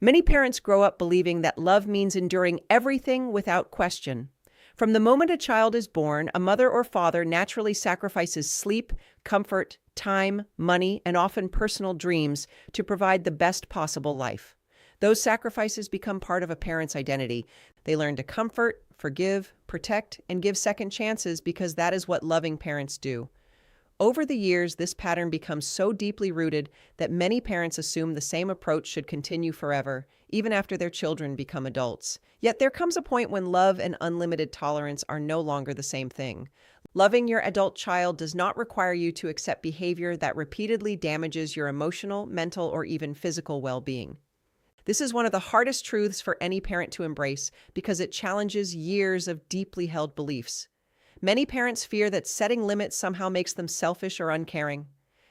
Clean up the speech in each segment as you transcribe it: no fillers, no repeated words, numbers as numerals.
Many parents grow up believing that love means enduring everything without question. From the moment a child is born, a mother or father naturally sacrifices sleep, comfort, time, money, and often personal dreams to provide the best possible life. Those sacrifices become part of a parent's identity. They learn to comfort, forgive, protect, and give second chances because that is what loving parents do. Over the years, this pattern becomes so deeply rooted that many parents assume the same approach should continue forever, even after their children become adults. Yet there comes a point when love and unlimited tolerance are no longer the same thing. Loving your adult child does not require you to accept behavior that repeatedly damages your emotional, mental, or even physical well-being. This is one of the hardest truths for any parent to embrace because it challenges years of deeply held beliefs. Many parents fear that setting limits somehow makes them selfish or uncaring.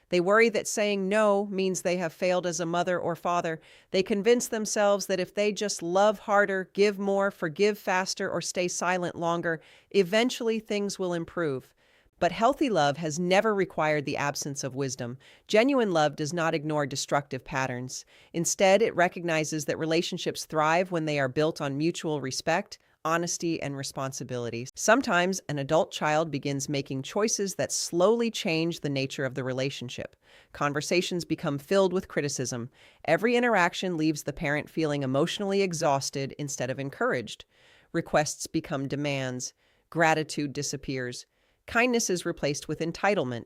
They worry that saying no means they have failed as a mother or father. They convince themselves that if they just love harder, give more, forgive faster, or stay silent longer, eventually things will improve. But healthy love has never required the absence of wisdom. Genuine love does not ignore destructive patterns. Instead, it recognizes that relationships thrive when they are built on mutual respect, honesty, and responsibility. Sometimes an adult child begins making choices that slowly change the nature of the relationship. Conversations become filled with criticism. Every interaction leaves the parent feeling emotionally exhausted instead of encouraged. Requests become demands. Gratitude disappears. Kindness is replaced with entitlement.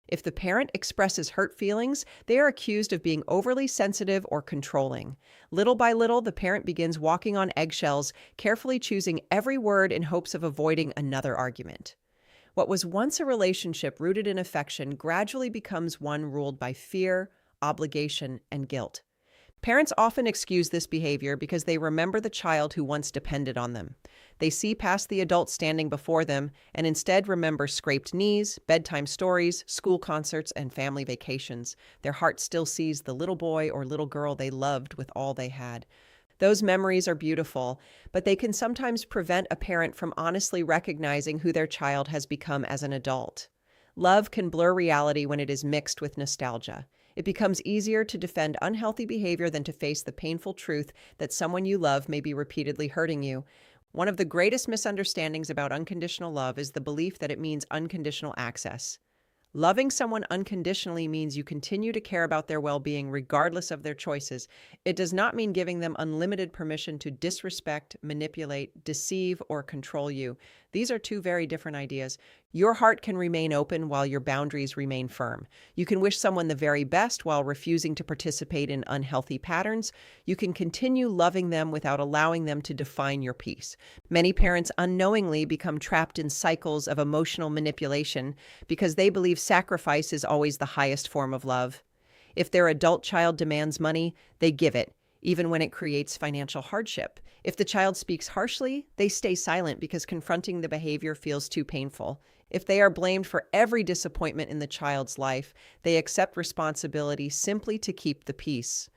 If the parent expresses hurt feelings, they are accused of being overly sensitive or controlling. Little by little, the parent begins walking on eggshells, carefully choosing every word in hopes of avoiding another argument. What was once a relationship rooted in affection gradually becomes one ruled by fear, obligation, and guilt. Parents often excuse this behavior because they remember the child who once depended on them. They see past the adult standing before them and instead remember scraped knees, bedtime stories, school concerts, and family vacations. Their heart still sees the little boy or little girl they loved with all they had. Those memories are beautiful, but they can sometimes prevent a parent from honestly recognizing who their child has become as an adult. Love can blur reality when it is mixed with nostalgia. It becomes easier to defend unhealthy behavior than to face the painful truth that someone you love may be repeatedly hurting you. One of the greatest misunderstandings about unconditional love is the belief that it means unconditional access. Loving someone unconditionally means you continue to care about their well-being regardless of their choices. It does not mean giving them unlimited permission to disrespect, manipulate, deceive, or control you. These are two very different ideas. Your heart can remain open while your boundaries remain firm. You can wish someone the very best while refusing to participate in unhealthy patterns. You can continue loving them without allowing them to define your peace. Many parents unknowingly become trapped in cycles of emotional manipulation because they believe sacrifice is always the highest form of love. If their adult child demands money, they give it, even when it creates financial hardship. If the child speaks harshly, they stay silent because confronting the behavior feels too painful. If they are blamed for every disappointment in the child's life, they accept responsibility simply to keep the peace.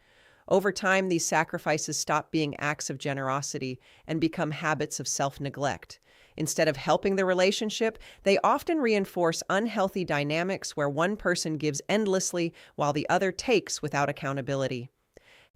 Over time, these sacrifices stop being acts of generosity and become habits of self-neglect. Instead of helping the relationship, they often reinforce unhealthy dynamics where one person gives endlessly while the other takes without accountability.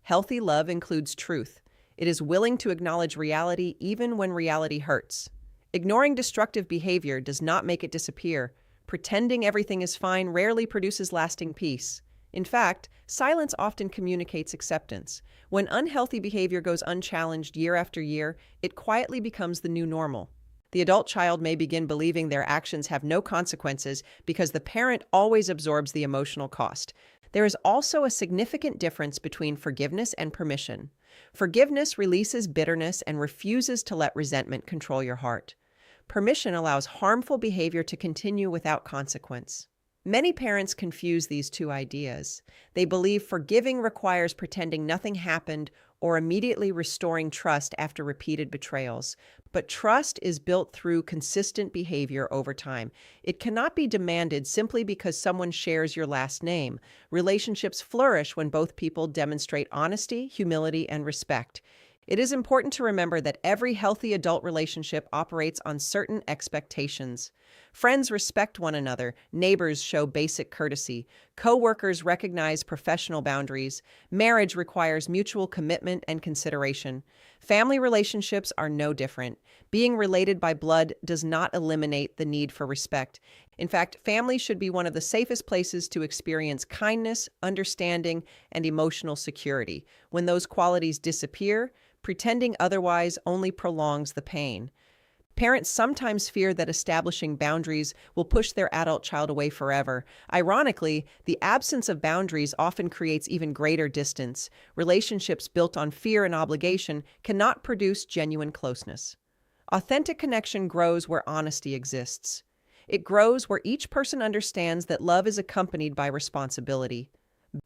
Healthy love includes truth. It is willing to acknowledge reality even when reality hurts. Ignoring destructive behavior does not make it disappear. Pretending everything is fine rarely produces lasting peace. In fact, silence often communicates acceptance. When unhealthy behavior goes unchallenged year after year, it quietly becomes the new normal. The adult child may begin believing their actions have no consequences because the parent always absorbs the emotional cost. There is also a significant difference between forgiveness and permission. Forgiveness releases bitterness and refuses to let resentment control your heart. Permission allows harmful behavior to continue without consequence. Many parents confuse these two ideas. They believe forgiving requires pretending nothing happened or immediately restoring trust after repeated betrayals. But trust is built through consistent behavior over time. It cannot be demanded simply because someone shares your last name. Relationships flourish when both people demonstrate honesty, humility, and respect. It is important to remember that every healthy adult relationship operates on certain expectations. Friends respect one another, neighbors show basic courtesy, coworkers recognize professional boundaries, marriage requires mutual commitment and consideration. Family relationships are no different. Being related by blood does not eliminate the need for respect. In fact, family should be one of the safest places to experience kindness, understanding, and emotional security. When those qualities disappear, pretending otherwise only prolongs the pain. Parents sometimes fear that establishing boundaries will push their adult child away forever. Ironically, the absence of boundaries often creates even greater distance. Relationships built on fear and obligation cannot produce genuine closeness. Authentic connection grows where honesty exists. It grows where each person understands that love is accompanied by responsibility.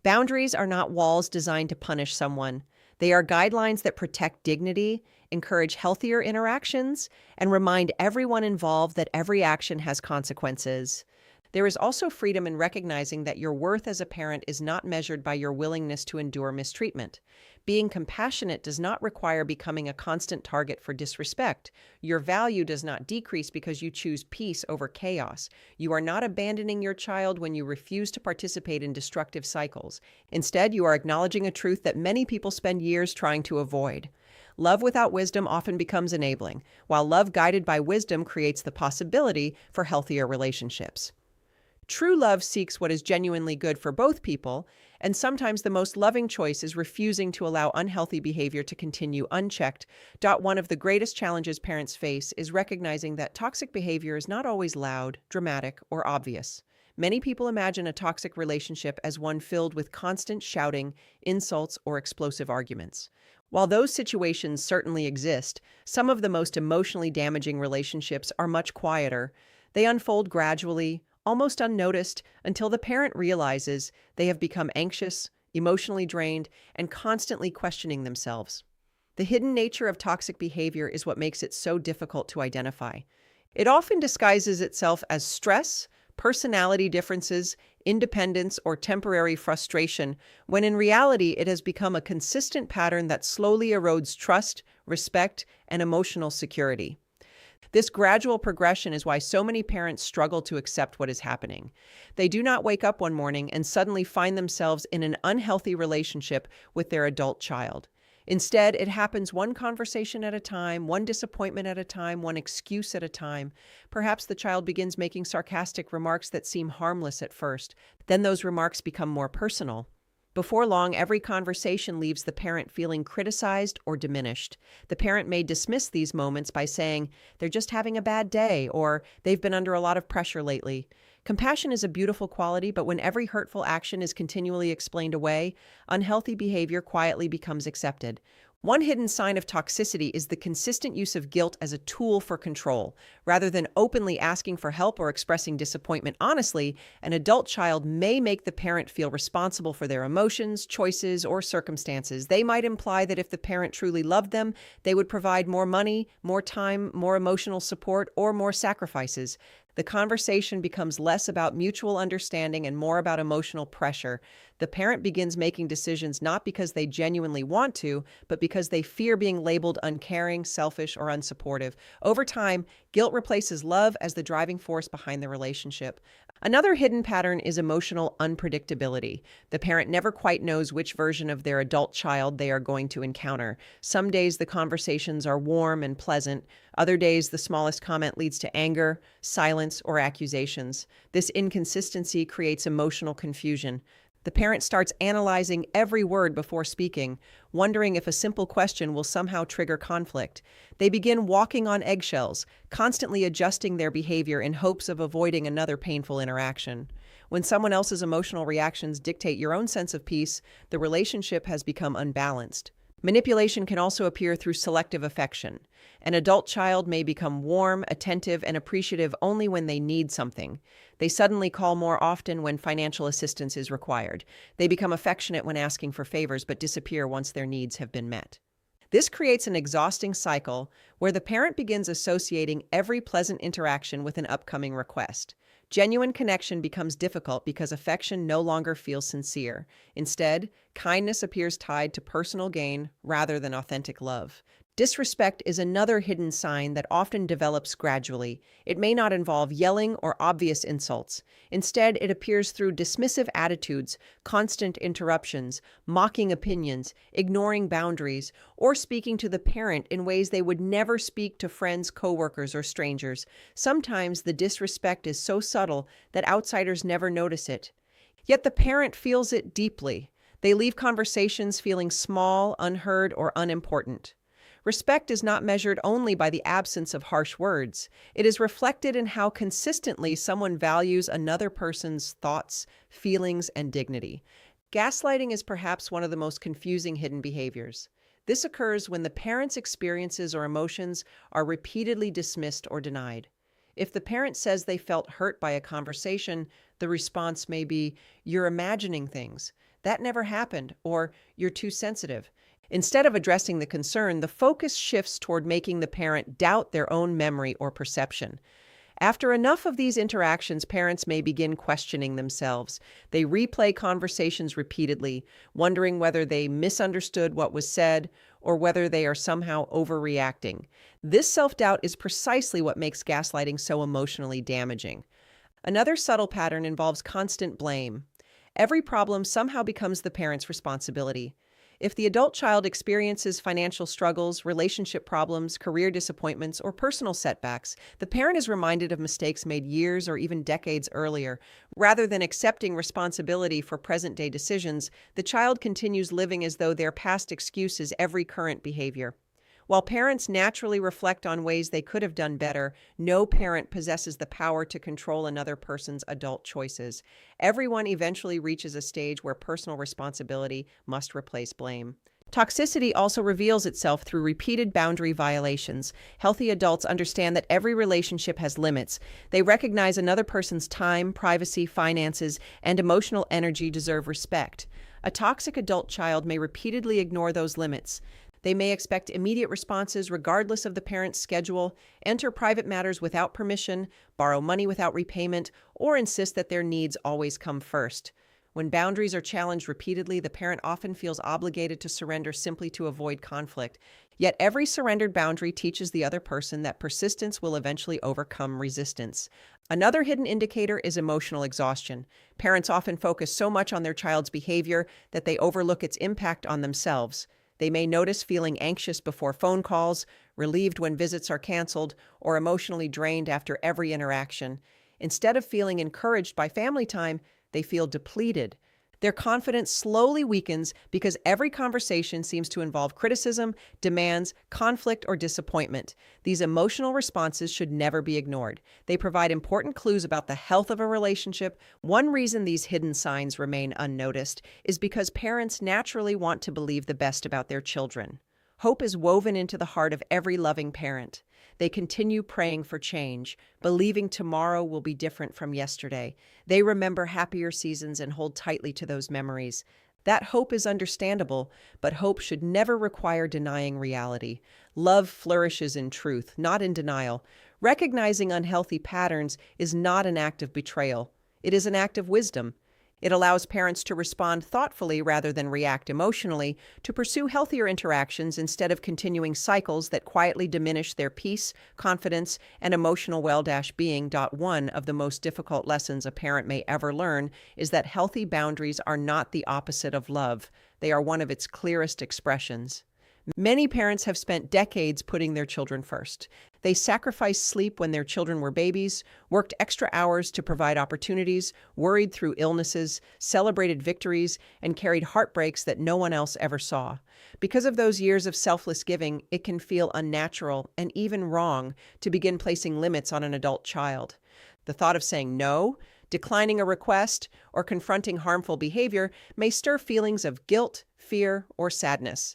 Boundaries are not walls designed to punish someone. They are guidelines that protect dignity, encourage healthier interactions, and remind everyone involved that every action has consequences. There is also freedom in recognizing that your worth as a parent is not measured by your willingness to endure mistreatment. Being compassionate does not require becoming a constant target for disrespect. Your value does not decrease because you choose peace over chaos. You are not abandoning your child when you refuse to participate in destructive cycles. Instead, you are acknowledging a truth that many people spend years trying to avoid. Love without wisdom often becomes enabling, while love guided by wisdom creates the possibility for healthier relationships. True love seeks what is genuinely good for both people, and sometimes the most loving choice is refusing to allow unhealthy behavior to continue unchecked. One of the greatest challenges parents face is recognizing that toxic behavior is not always loud, dramatic, or obvious. Many people imagine a toxic relationship as one filled with constant shouting, insults, or explosive arguments. While those situations certainly exist, some of the most emotionally damaging relationships are much quieter. They unfold gradually, almost unnoticed, until the parent realizes they have become anxious, emotionally drained, and constantly questioning themselves. The hidden nature of toxic behavior is what makes it so difficult to identify. It often disguises itself as stress, personality differences, independence, or temporary frustration, when in reality it has become a consistent pattern that slowly erodes trust, respect, and emotional security. This gradual progression is why so many parents struggle to accept what is happening. They do not wake up one morning and suddenly find themselves in an unhealthy relationship with their adult child. Instead, it happens one conversation at a time, one disappointment at a time, one excuse at a time. Perhaps the child begins making sarcastic remarks that seem harmless at first. Then those remarks become more personal. Before long, every conversation leaves the parent feeling criticized or diminished. The parent may dismiss these moments by saying, "They're just having a bad day," or "They've been under a lot of pressure lately." Compassion is a beautiful quality, but when every hurtful action is continually explained away, unhealthy behavior quietly becomes accepted. One hidden sign of toxicity is the consistent use of guilt as a tool for control. Rather than openly asking for help or expressing disappointment honestly, an adult child may make the parent feel responsible for their emotions, choices, or circumstances. They might imply that if the parent truly loved them, they would provide more money, more time, more emotional support, or more sacrifices. The conversation becomes less about mutual understanding and more about emotional pressure. The parent begins making decisions not because they genuinely want to, but because they fear being labeled uncaring, selfish, or unsupportive. Over time, guilt replaces love as the driving force behind the relationship. Another hidden pattern is emotional unpredictability. The parent never quite knows which version of their adult child they are going to encounter. Some days the conversations are warm and pleasant. Other days the smallest comment leads to anger, silence, or accusations. This inconsistency creates emotional confusion. The parent starts analyzing every word before speaking, wondering if a simple question will somehow trigger conflict. They begin walking on eggshells, constantly adjusting their behavior in hopes of avoiding another painful interaction. When someone else's emotional reactions dictate your own sense of peace, the relationship has become unbalanced. Manipulation can also appear through selective affection. An adult child may become warm, attentive, and appreciative only when they need something. They suddenly call more often when financial assistance is required. They become affectionate when asking for favors, but disappear once their needs have been met. This creates an exhausting cycle where the parent begins associating every pleasant interaction with an upcoming request. Genuine connection becomes difficult because affection no longer feels sincere. Instead, kindness appears tied to personal gain rather than authentic love. Disrespect is another hidden sign that often develops gradually. It may not involve yelling or obvious insults. Instead, it appears through dismissive attitudes, constant interruptions, mocking opinions, ignoring boundaries, or speaking to the parent in ways they would never speak to friends, coworkers, or strangers. Sometimes the disrespect is so subtle that outsiders never notice it. Yet the parent feels it deeply. They leave conversations feeling small, unheard, or unimportant. Respect is not measured only by the absence of harsh words. It is reflected in how consistently someone values another person's thoughts, feelings, and dignity. Gaslighting is perhaps one of the most confusing hidden behaviors. This occurs when the parent's experiences or emotions are repeatedly dismissed or denied. If the parent says they felt hurt by a conversation, the response may be, "You're imagining things. That never happened," or "You're too sensitive." Instead of addressing the concern, the focus shifts toward making the parent doubt their own memory or perception. After enough of these interactions, parents may begin questioning themselves. They replay conversations repeatedly, wondering whether they misunderstood what was said or whether they are somehow overreacting. This self-doubt is precisely what makes gaslighting so emotionally damaging. Another subtle pattern involves constant blame. Every problem somehow becomes the parent's responsibility. If the adult child experiences financial struggles, relationship problems, career disappointments, or personal setbacks, the parent is reminded of mistakes made years or even decades earlier. Rather than accepting responsibility for present-day decisions, the child continues living as though their past excuse is every current behavior. While parents naturally reflect on ways they could have done better, no parent possesses the power to control another person's adult choices. Everyone eventually reaches a stage where personal responsibility must replace blame. Toxicity also reveals itself through repeated boundary violations. Healthy adults understand that every relationship has limits. They recognize another person's time, privacy, finances, and emotional energy deserve respect. A toxic adult child may repeatedly ignore those limits. They may expect immediate responses regardless of the parent's schedule, enter private matters without permission, borrow money without repayment, or insist that their needs always come first. When boundaries are challenged repeatedly, the parent often feels obligated to surrender simply to avoid conflict. Yet every surrendered boundary teaches the other person that persistence will eventually overcome resistance. Another hidden indicator is emotional exhaustion. Parents often focus so much on their child's behavior that they overlook its impact on themselves. They may notice feeling anxious before phone calls, relieved when visits are canceled, or emotionally drained after every interaction. Instead of feeling encouraged by family time, they feel depleted. Their confidence slowly weakens because every conversation seems to involve criticism, demands, conflict, or disappointment. These emotional responses should never be ignored. They provide important clues about the health of a relationship. One reason these hidden signs remain unnoticed is because parents naturally want to believe the best about their children. Hope is woven into the heart of every loving parent. They continue praying for change, believing tomorrow will be different from yesterday. They remember happier seasons and hold tightly to those memories. That hope is understandable, but hope should never require denying reality. Love flourishes in truth, not in denial. Recognizing unhealthy patterns is not an act of betrayal. It is an act of wisdom. It allows parents to respond thoughtfully rather than react emotionally, to pursue healthier interactions instead of continuing cycles that quietly diminish their peace, confidence, and emotional well-being. One of the most difficult lessons a parent may ever learn is that healthy boundaries are not the opposite of love. They are one of its clearest expressions. Many parents have spent decades putting their children first. They sacrificed sleep when their children were babies, worked extra hours to provide opportunities, worried through illnesses, celebrated victories, and carried heartbreaks that no one else ever saw. Because of those years of selfless giving, it can feel unnatural and even wrong to begin placing limits on an adult child. The thought of saying no, declining a request, or confronting harmful behavior may stir feelings of guilt, fear, or sadness.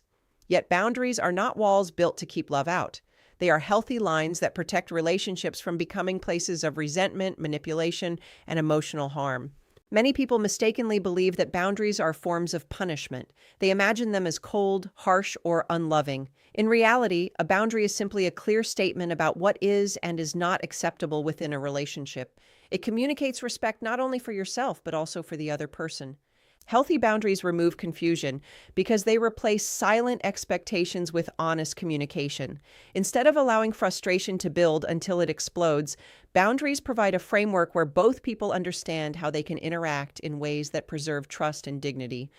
Yet boundaries are not walls built to keep love out. They are healthy lines that protect relationships from becoming places of resentment, manipulation, and emotional harm. Many people mistakenly believe that boundaries are forms of punishment. They imagine them as cold, harsh, or unloving. In reality, a boundary is simply a clear statement about what is and is not acceptable within a relationship. It communicates respect not only for yourself, but also for the other person. Healthy boundaries remove confusion because they replace silent expectations with honest communication. Instead of allowing frustration to build until it explodes, boundaries provide a framework where both people understand how they can interact in ways that preserve trust and dignity.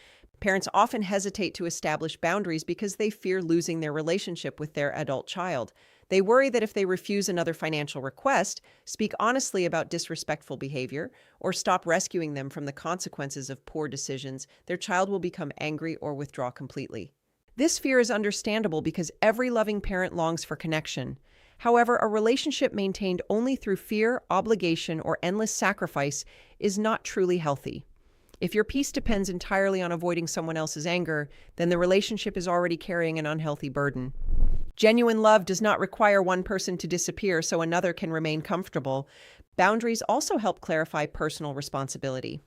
Parents often hesitate to establish boundaries because they fear losing their relationship with their adult child. They worry that if they refuse another financial request, speak honestly about disrespectful behavior, or stop rescuing them from the consequences of poor decisions, their child will become angry or withdraw completely. This fear is understandable because every loving parent longs for connection. However, a relationship maintained only through fear, obligation, or endless sacrifice is not truly healthy. If your peace depends entirely on avoiding someone else's anger, then the relationship is already carrying an unhealthy burden. Genuine love does not require one person to disappear so another can remain comfortable. Boundaries also help clarify personal responsibility.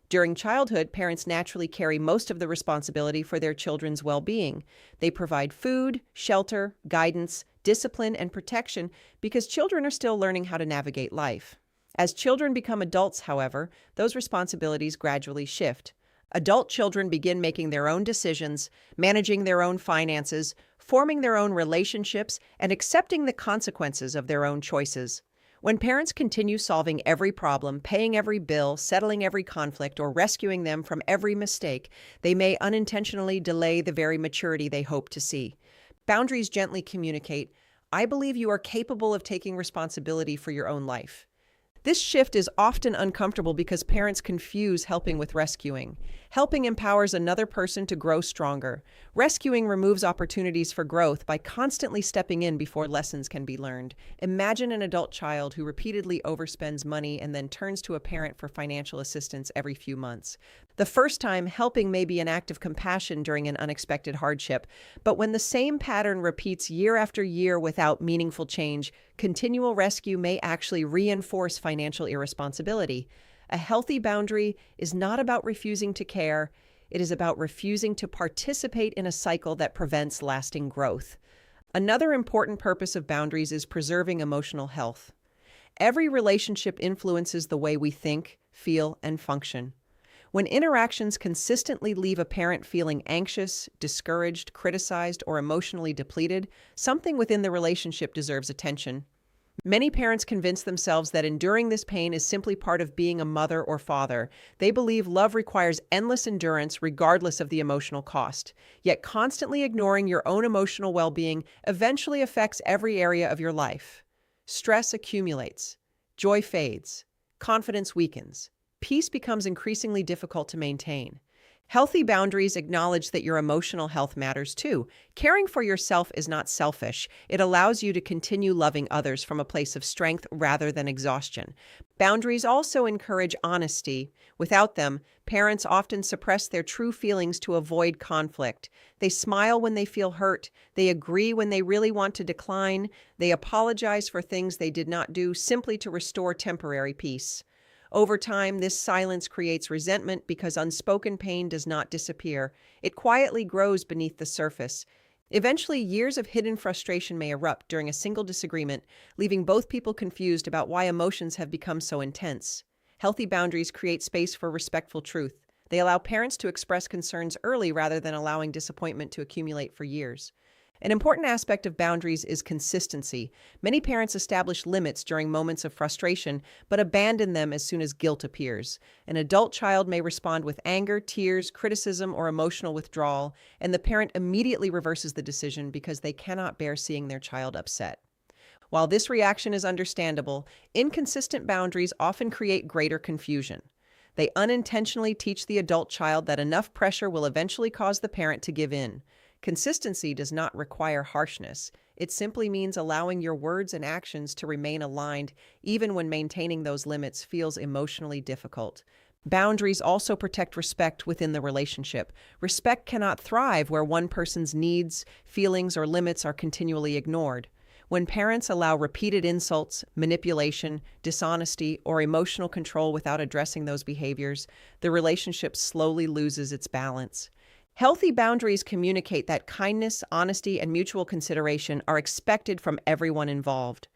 During childhood, parents naturally carry most of the responsibility for their children's well-being. They provide food, shelter, guidance, discipline, and protection because children are still learning how to navigate life. As children become adults, however, those responsibilities gradually shift. Adult children begin making their own decisions, managing their own finances, forming their own relationships, and accepting the consequences of their own choices. When parents continue solving every problem, paying every bill, settling every conflict, or rescuing them from every mistake, they may unintentionally delay the very maturity they hope to see. Boundaries gently communicate, "I believe you are capable of taking responsibility for your own life." This shift is often uncomfortable because parents confuse helping with rescuing. Helping empowers another person to grow stronger. Rescuing removes opportunities for growth by constantly stepping in before lessons can be learned. Imagine an adult child who repeatedly overspends money and then turns to a parent for financial assistance every few months. The first time, helping may be an act of compassion during an unexpected hardship, but when the same pattern repeats year after year without meaningful change, continual rescue may actually reinforce financial irresponsibility. A healthy boundary is not about refusing to care. It is about refusing to participate in a cycle that prevents lasting growth. Another important purpose of boundaries is preserving emotional health. Every relationship influences the way we think, feel, and function. When interactions consistently leave a parent feeling anxious, discouraged, criticized, or emotionally depleted, something within the relationship deserves attention. Many parents convince themselves that enduring this pain is simply part of being a mother or father. They believe love requires endless endurance regardless of the emotional cost. Yet constantly ignoring your own emotional well-being eventually affects every area of your life. Stress accumulates. Joy fades. Confidence weakens. Peace becomes increasingly difficult to maintain. Healthy boundaries acknowledge that your emotional health matters too. Caring for yourself is not selfish. It allows you to continue loving others from a place of strength rather than exhaustion. Boundaries also encourage honesty. Without them, parents often suppress their true feelings to avoid conflict. They smile when they feel hurt. They agree when they really want to decline. They apologize for things they did not do simply to restore temporary peace. Over time, this silence creates resentment because unspoken pain does not disappear. It quietly grows beneath the surface. Eventually, years of hidden frustration may erupt during a single disagreement, leaving both people confused about why emotions have become so intense. Healthy boundaries create space for respectful truth. They allow parents to express concerns early rather than allowing disappointment to accumulate for years. An important aspect of boundaries is consistency. Many parents establish limits during moments of frustration, but abandon them as soon as guilt appears. An adult child may respond with anger, tears, criticism, or emotional withdrawal, and the parent immediately reverses the decision because they cannot bear seeing their child upset. While this reaction is understandable, inconsistent boundaries often create greater confusion. They unintentionally teach the adult child that enough pressure will eventually cause the parent to give in. Consistency does not require harshness. It simply means allowing your words and actions to remain aligned, even when maintaining those limits feels emotionally difficult. Boundaries also protect respect within the relationship. Respect cannot thrive where one person's needs, feelings, or limits are continually ignored. When parents allow repeated insults, manipulation, dishonesty, or emotional control without addressing those behaviors, the relationship slowly loses its balance. Healthy boundaries communicate that kindness, honesty, and mutual consideration are expected from everyone involved.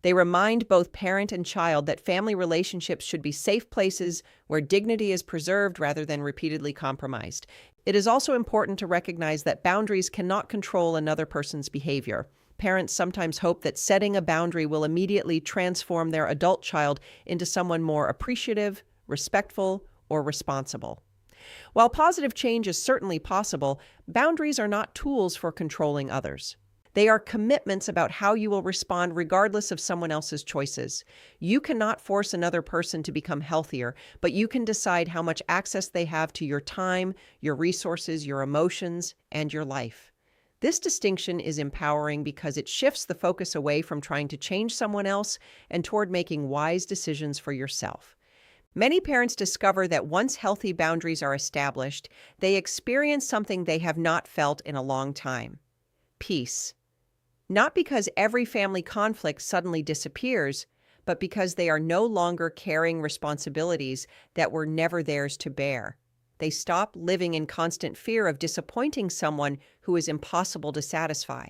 They remind both parent and child that family relationships should be safe places where dignity is preserved rather than repeatedly compromised. It is also important to recognize that boundaries cannot control another person's behavior. Parents sometimes hope that setting a boundary will immediately transform their adult child into someone more appreciative, respectful, or responsible. While positive change is certainly possible, boundaries are not tools for controlling others. They are commitments about how you will respond regardless of someone else's choices. You cannot force another person to become healthier, but you can decide how much access they have to your time, your resources, your emotions, and your life. This distinction is empowering because it shifts the focus away from trying to change someone else and toward making wise decisions for yourself. Many parents discover that once healthy boundaries are established, they experience something they have not felt in a long time: peace. Not because every family conflict suddenly disappears, but because they are no longer carrying responsibilities that were never theirs to bear. They stop living in constant fear of disappointing someone who is impossible to satisfy.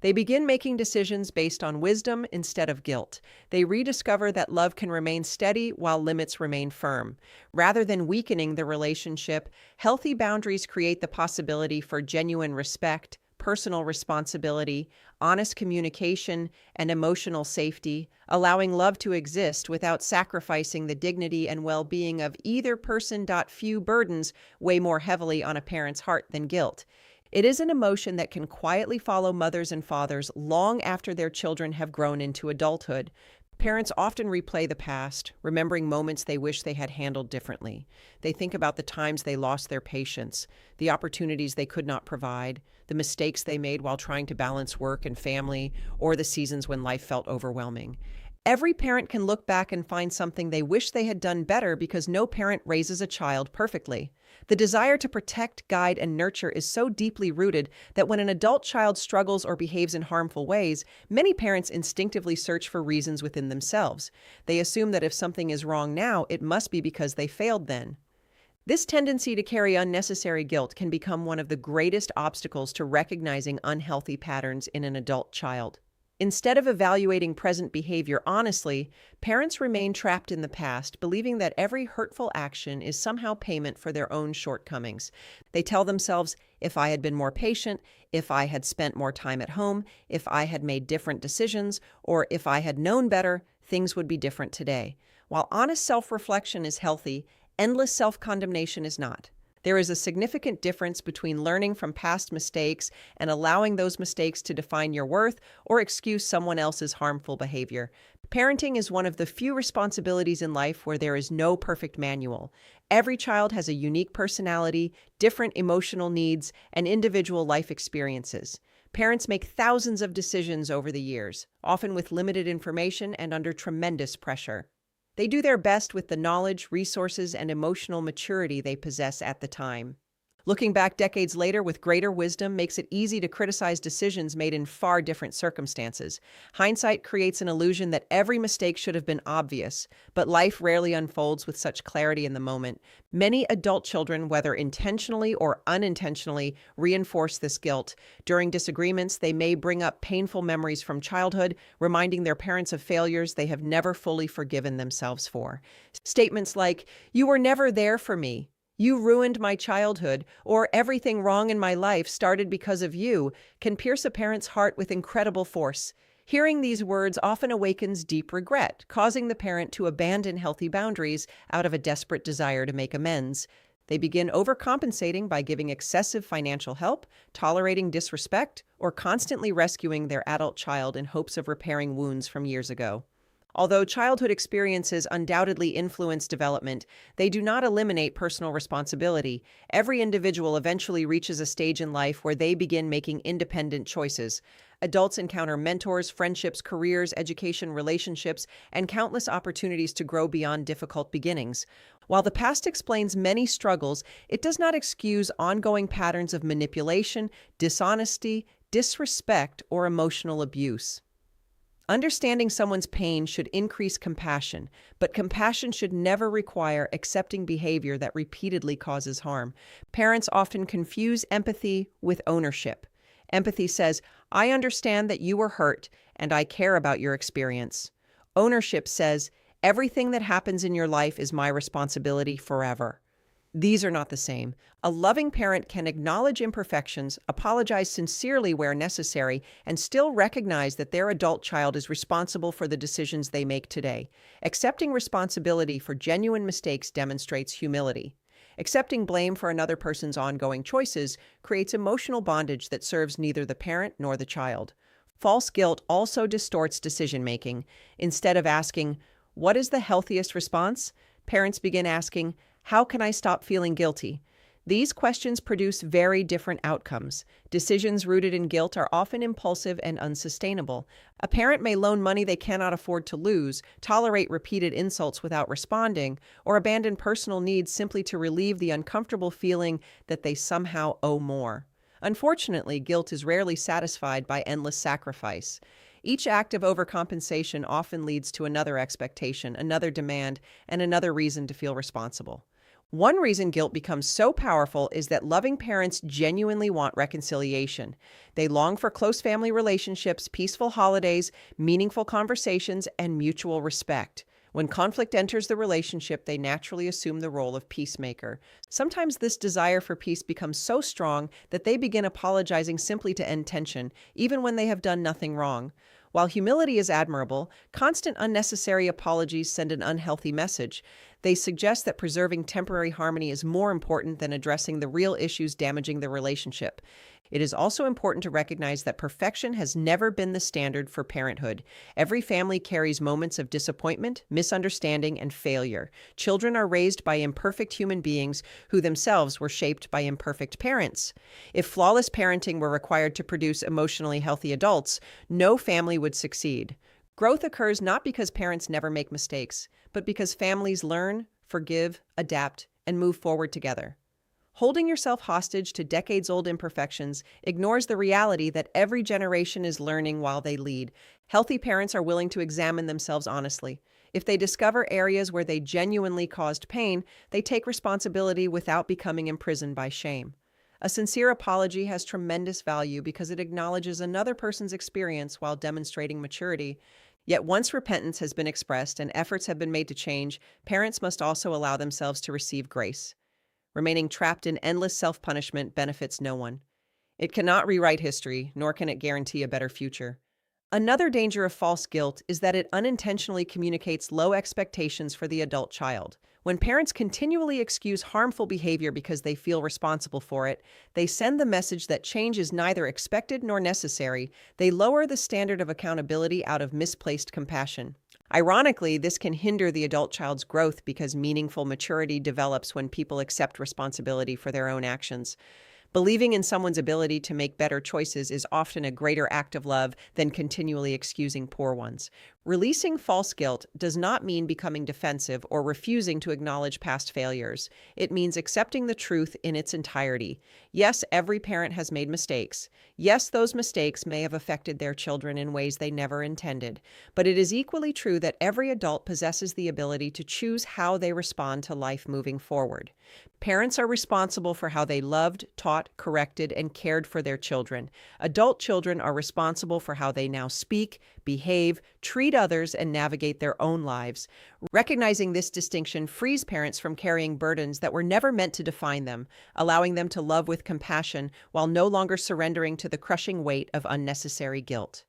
They begin making decisions based on wisdom instead of guilt. They rediscover that love can remain steady while limits remain firm. Rather than weakening the relationship, healthy boundaries create the possibility for genuine respect, personal responsibility, honest communication, and emotional safety, allowing love to exist without sacrificing the dignity and well-being of either person. Few burdens weigh more heavily on a parent's heart than guilt. It is an emotion that can quietly follow mothers and fathers long after their children have grown into adulthood. Parents often replay the past, remembering moments they wish they had handled differently. They think about the times they lost their patience, the opportunities they could not provide, the mistakes they made while trying to balance work and family, or the seasons when life felt overwhelming. Every parent can look back and find something they wish they had done better because no parent raises a child perfectly. The desire to protect, guide, and nurture is so deeply rooted that when an adult child struggles or behaves in harmful ways, many parents instinctively search for reasons within themselves. They assume that if something is wrong now, it must be because they failed then. This tendency to carry unnecessary guilt can become one of the greatest obstacles to recognizing unhealthy patterns in an adult child. Instead of evaluating present behavior honestly, parents remain trapped in the past, believing that every hurtful action is somehow payment for their own shortcomings. They tell themselves, if I had been more patient, if I had spent more time at home, if I had made different decisions, or if I had known better, things would be different today. While honest self-reflection is healthy, endless self-condemnation is not. There is a significant difference between learning from past mistakes and allowing those mistakes to define your worth or excuse someone else's harmful behavior. Parenting is one of the few responsibilities in life where there is no perfect manual. Every child has a unique personality, different emotional needs, and individual life experiences. Parents make thousands of decisions over the years, often with limited information and under tremendous pressure. They do their best with the knowledge, resources, and emotional maturity they possess at the time. Looking back decades later with greater wisdom makes it easy to criticize decisions made in far different circumstances. Hindsight creates an illusion that every mistake should have been obvious, but life rarely unfolds with such clarity in the moment. Many adult children, whether intentionally or unintentionally, reinforce this guilt. During disagreements, they may bring up painful memories from childhood, reminding their parents of failures they have never fully forgiven themselves for. Statements like, "You were never there for me," "You ruined my childhood," or "Everything wrong in my life started because of you," can pierce a parent's heart with incredible force. Hearing these words often awakens deep regret, causing the parent to abandon healthy boundaries out of a desperate desire to make amends. They begin overcompensating by giving excessive financial help, tolerating disrespect, or constantly rescuing their adult child in hopes of repairing wounds from years ago. Although childhood experiences undoubtedly influence development, they do not eliminate personal responsibility. Every individual eventually reaches a stage in life where they begin making independent choices. Adults encounter mentors, friendships, careers, education, relationships, and countless opportunities to grow beyond difficult beginnings. While the past explains many struggles, it does not excuse ongoing patterns of manipulation, dishonesty, disrespect, or emotional abuse. Understanding someone's pain should increase compassion, but compassion should never require accepting behavior that repeatedly causes harm. Parents often confuse empathy with ownership. Empathy says, I understand that you were hurt and I care about your experience. Ownership says, everything that happens in your life is my responsibility forever. These are not the same. A loving parent can acknowledge imperfections, apologize sincerely where necessary, and still recognize that their adult child is responsible for the decisions they make today. Accepting responsibility for genuine mistakes demonstrates humility. Accepting blame for another person's ongoing choices creates emotional bondage that serves neither the parent nor the child. False guilt also distorts decision-making. Instead of asking, what is the healthiest response? Parents begin asking, how can I stop feeling guilty? These questions produce very different outcomes. Decisions rooted in guilt are often impulsive and unsustainable. A parent may loan money they cannot afford to lose, tolerate repeated insults without responding, or abandon personal needs simply to relieve the uncomfortable feeling that they somehow owe more. Unfortunately, guilt is rarely satisfied by endless sacrifice. Each act of overcompensation often leads to another expectation, another demand, and another reason to feel responsible. One reason guilt becomes so powerful is that loving parents genuinely want reconciliation. They long for close family relationships, peaceful holidays, meaningful conversations, and mutual respect. When conflict enters the relationship, they naturally assume the role of peacemaker. Sometimes this desire for peace becomes so strong that they begin apologizing simply to end tension, even when they have done nothing wrong. While humility is admirable, constant unnecessary apologies send an unhealthy message. They suggest that preserving temporary harmony is more important than addressing the real issues damaging the relationship. It is also important to recognize that perfection has never been the standard for parenthood. Every family carries moments of disappointment, misunderstanding, and failure. Children are raised by imperfect human beings who themselves were shaped by imperfect parents. If flawless parenting were required to produce emotionally healthy adults, no family would succeed. Growth occurs not because parents never make mistakes, but because families learn, forgive, adapt, and move forward together. Holding yourself hostage to decades-old imperfections ignores the reality that every generation is learning while they lead. Healthy parents are willing to examine themselves honestly. If they discover areas where they genuinely caused pain, they take responsibility without becoming imprisoned by shame. A sincere apology has tremendous value because it acknowledges another person's experience while demonstrating maturity. Yet once repentance has been expressed and efforts have been made to change, parents must also allow themselves to receive grace. Remaining trapped in endless self-punishment benefits no one. It cannot rewrite history, nor can it guarantee a better future. Another danger of false guilt is that it unintentionally communicates low expectations for the adult child. When parents continually excuse harmful behavior because they feel responsible for it, they send the message that change is neither expected nor necessary. They lower the standard of accountability out of misplaced compassion. Ironically, this can hinder the adult child's growth because meaningful maturity develops when people accept responsibility for their own actions. Believing in someone's ability to make better choices is often a greater act of love than continually excusing poor ones. Releasing false guilt does not mean becoming defensive or refusing to acknowledge past failures. It means accepting the truth in its entirety. Yes, every parent has made mistakes. Yes, those mistakes may have affected their children in ways they never intended. But it is equally true that every adult possesses the ability to choose how they respond to life moving forward. Parents are responsible for how they loved, taught, corrected, and cared for their children. Adult children are responsible for how they now speak, behave, treat others, and navigate their own lives. Recognizing this distinction frees parents from carrying burdens that were never meant to define them, allowing them to love with compassion while no longer surrendering to the crushing weight of unnecessary guilt.